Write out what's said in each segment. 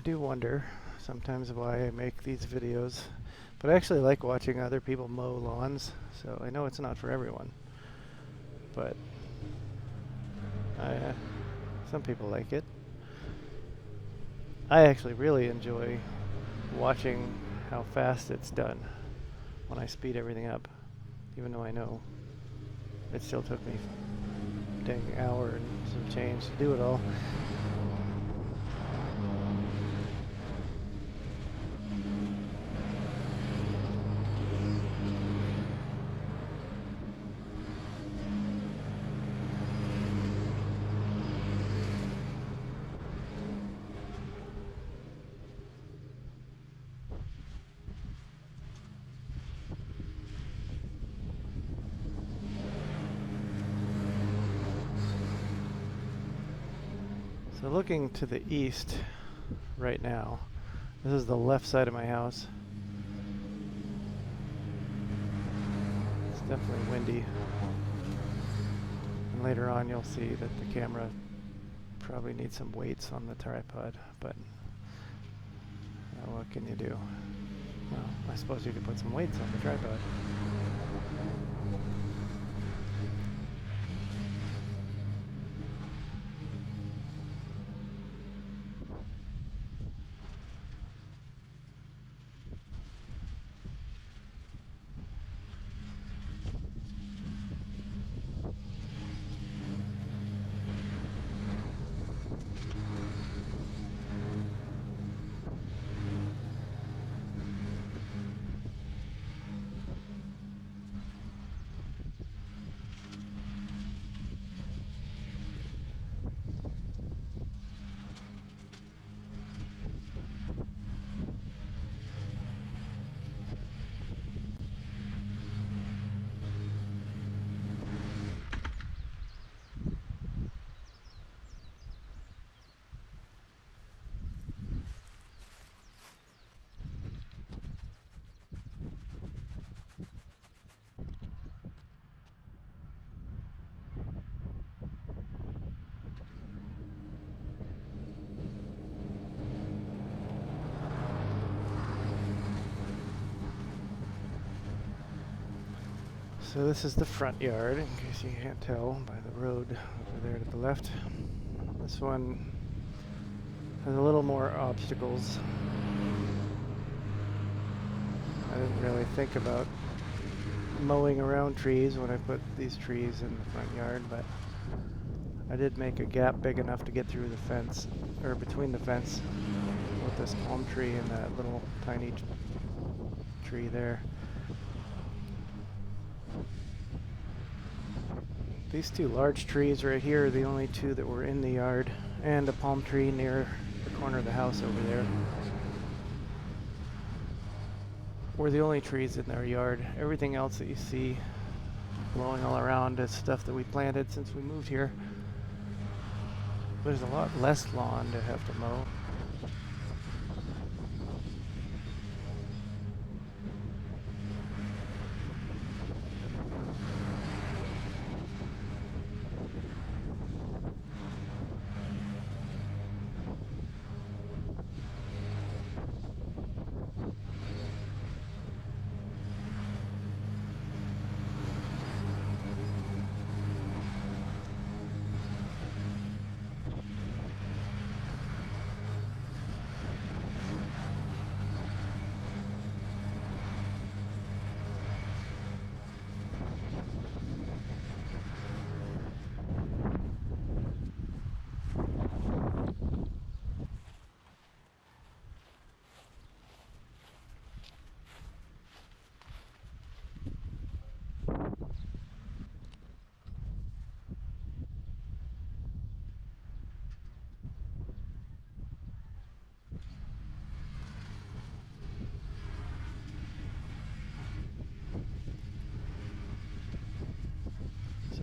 do wonder sometimes why I make these videos, but I actually like watching other people mow lawns, so I know it's not for everyone, but some people like it. I actually really enjoy watching how fast it's done when I speed everything up, even though I know it still took me a dang hour and some change to do it all. So looking to the east right now, this is the left side of my house. It's definitely windy. And later on you'll see that the camera probably needs some weights on the tripod, but what can you do? Well, I suppose you could put some weights on the tripod. So this is the front yard, in case you can't tell by the road over there to the left. This one has a little more obstacles. I didn't really think about mowing around trees when I put these trees in the front yard, but I did make a gap big enough to get through the fence, or between the fence, with this palm tree and that little tiny tree there. These two large trees right here are the only two that were in the yard, and a palm tree near the corner of the house over there were the only trees in our yard. Everything else that you see blowing all around is stuff that we planted since we moved here. There's a lot less lawn to have to mow.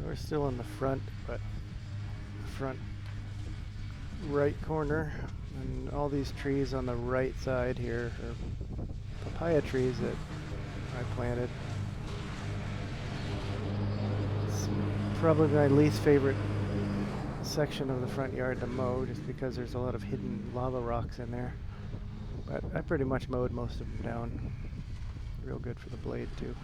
We're still in the front, but the front right corner, and all these trees on the right side here are papaya trees that I planted. It's probably my least favorite section of the front yard to mow, just because there's a lot of hidden lava rocks in there. But I pretty much mowed most of them down. Real good for the blade too.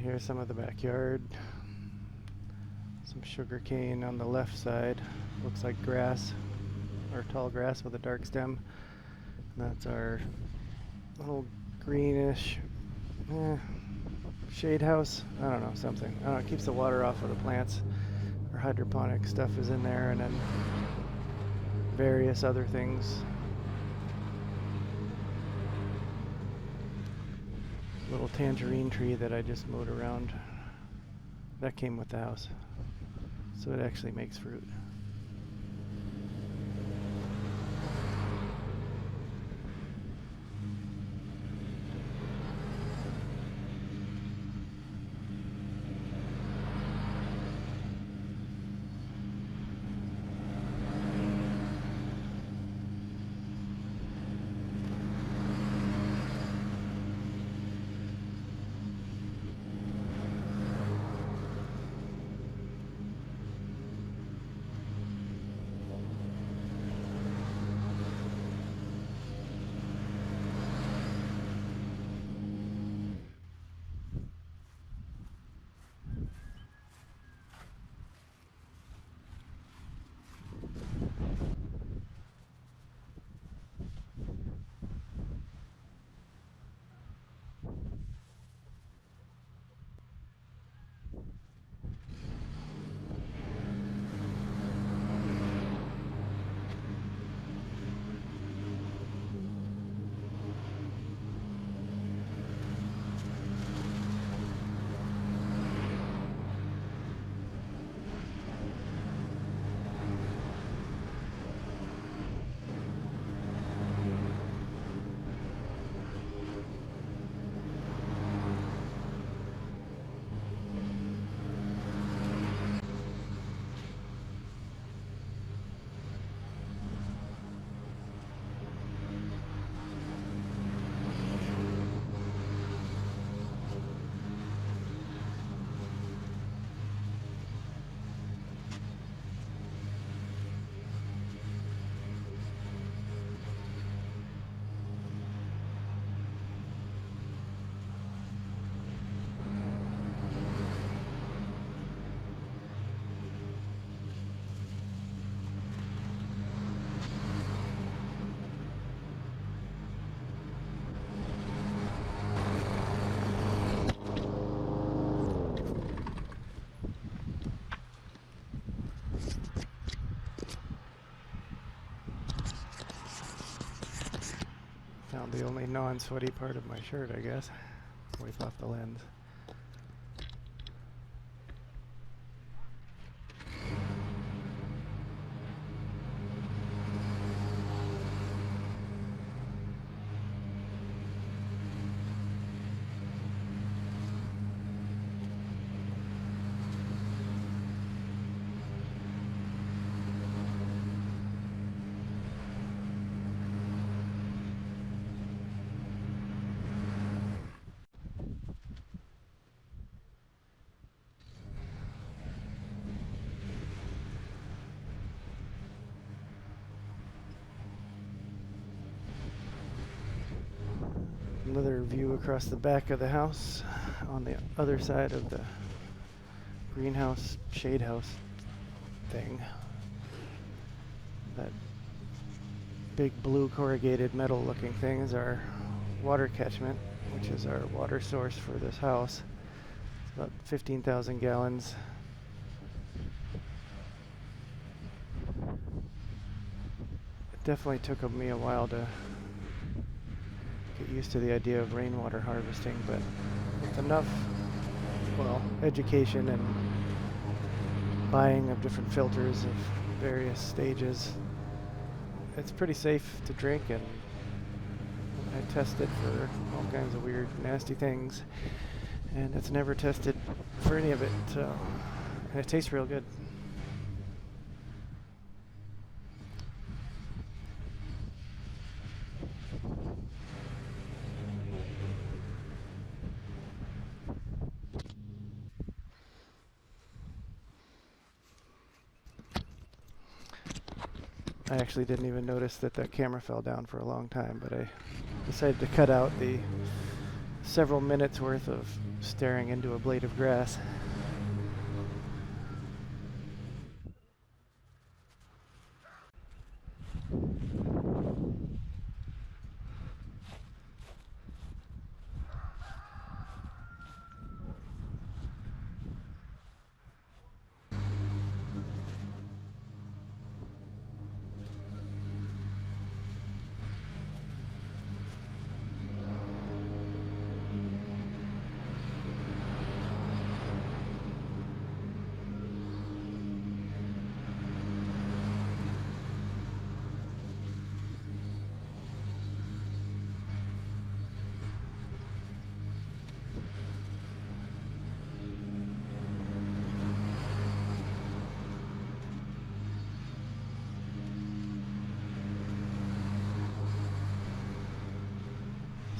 Here's some of the backyard. Some sugar cane on the left side. Looks like grass, or tall grass with a dark stem. And that's our little greenish shade house. I don't know, something. I don't know, it keeps the water off of the plants. Our hydroponic stuff is in there, and then various other things. Little tangerine tree that I just mowed around. That came with the house. So it actually makes fruit. Found the only non-sweaty part of my shirt, I guess. Wipe off the lens. Another view across the back of the house on the other side of the greenhouse, shade house thing. That big blue corrugated metal looking thing is our water catchment, which is our water source for this house. It's about 15,000 gallons. It definitely took me a while to get used to the idea of rainwater harvesting, but with enough, well, education and buying of different filters of various stages, it's pretty safe to drink, and I tested for all kinds of weird, nasty things, and it's never tested for any of it, and it tastes real good. I actually didn't even notice that the camera fell down for a long time, but I decided to cut out the several minutes worth of staring into a blade of grass.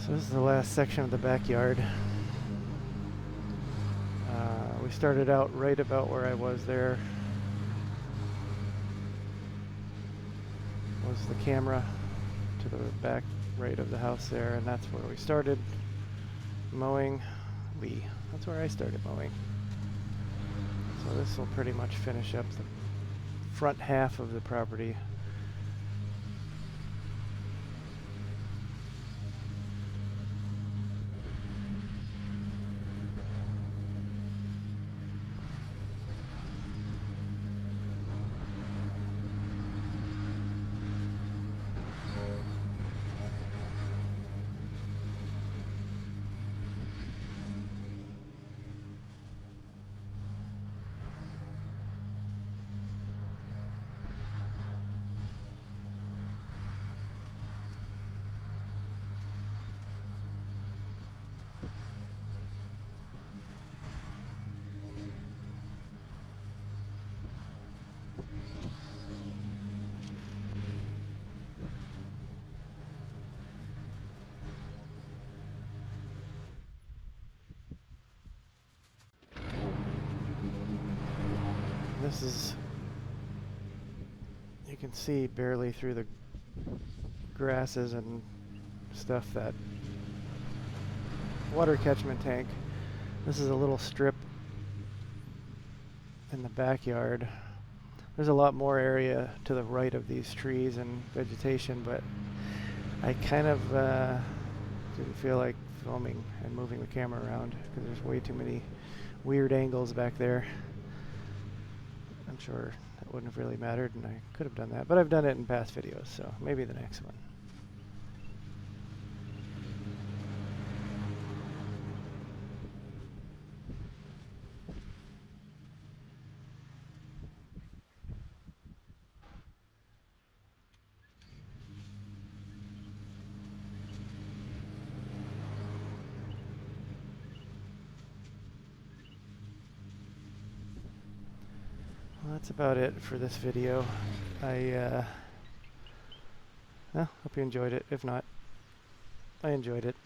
So this is the last section of the backyard. We started out right about where I was there. Was the camera to the back right of the house there, and that's where we started mowing. That's where I started mowing. So this will pretty much finish up the front half of the property. This is, you can see barely through the grasses and stuff, that water catchment tank. This is a little strip in the backyard. There's a lot more area to the right of these trees and vegetation, but I kind of didn't feel like filming and moving the camera around because there's way too many weird angles back there. I'm sure that wouldn't have really mattered, and I could have done that, but I've done it in past videos, so maybe the next one. that's about it for this video. I hope you enjoyed it. If not, I enjoyed it.